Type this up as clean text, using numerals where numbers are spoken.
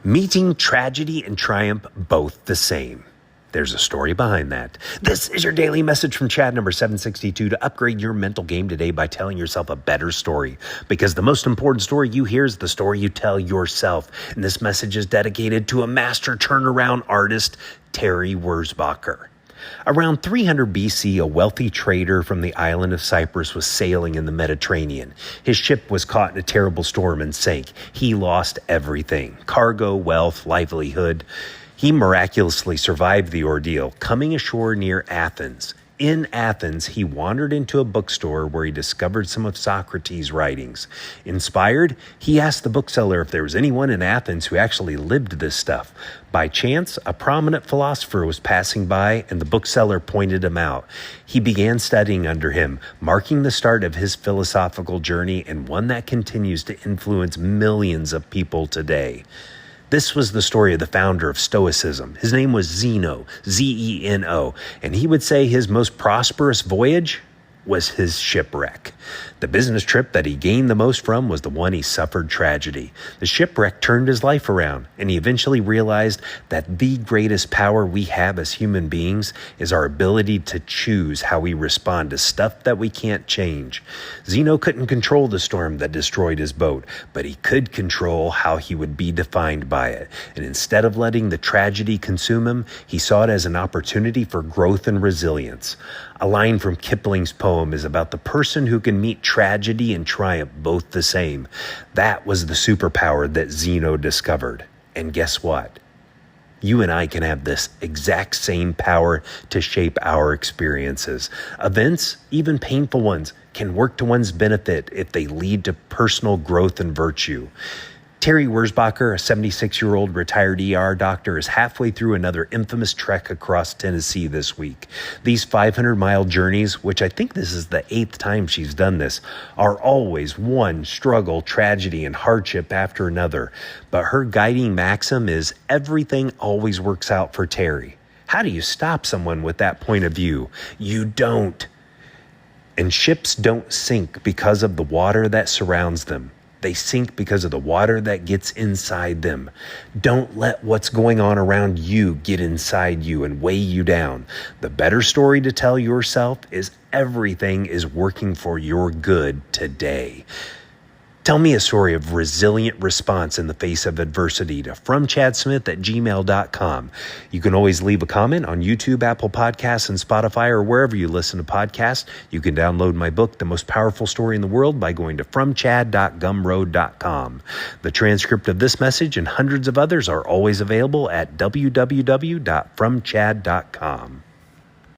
Meeting tragedy and triumph, both the same. There's a story behind that. This is your daily message from Chad number 762 to upgrade your mental game today by telling yourself a better story. Because the most important story you hear is the story you tell yourself. And this message is dedicated to a master turnaround artist, Terry Wurzbacher. Around 300 BC, a wealthy trader from the island of Cyprus was sailing in the Mediterranean. His ship was caught in a terrible storm and sank. He lost everything: cargo, wealth, livelihood. He miraculously survived the ordeal, coming ashore near Athens. In Athens, he wandered into a bookstore where he discovered some of Socrates' writings. Inspired, he asked the bookseller if there was anyone in Athens who actually lived this stuff. By chance, a prominent philosopher was passing by, and the bookseller pointed him out. He began studying under him, marking the start of his philosophical journey, and one that continues to influence millions of people today. This was the story of the founder of Stoicism. His name was Zeno, Z-E-N-O, and he would say his most prosperous voyage was his shipwreck. The business trip that he gained the most from was the one he suffered tragedy. The shipwreck turned his life around, and he eventually realized that the greatest power we have as human beings is our ability to choose how we respond to stuff that we can't change. Zeno couldn't control the storm that destroyed his boat, but he could control how he would be defined by it. And instead of letting the tragedy consume him, he saw it as an opportunity for growth and resilience. A line from Kipling's poem is about the person who can meet tragedy and triumph both the same. That was the superpower that Zeno discovered. And guess what? You and I can have this exact same power to shape our experiences. Events, even painful ones, can work to one's benefit if they lead to personal growth and virtue. Terry Wurzbacher, a 76-year-old retired ER doctor, is halfway through another infamous trek across Tennessee this week. These 500-mile journeys, which I think this is the 8th time she's done this, are always one struggle, tragedy, and hardship after another. But her guiding maxim is everything always works out for Terry. How do you stop someone with that point of view? You don't. And ships don't sink because of the water that surrounds them. They sink because of the water that gets inside them. Don't let what's going on around you get inside you and weigh you down. The better story to tell yourself is everything is working for your good today. Tell me a story of resilient response in the face of adversity to fromchadsmith@gmail.com. You can always leave a comment on YouTube, Apple Podcasts, and Spotify, or wherever you listen to podcasts. You can download my book, The Most Powerful Story in the World, by going to fromchad.gumroad.com. The transcript of this message and hundreds of others are always available at www.fromchad.com.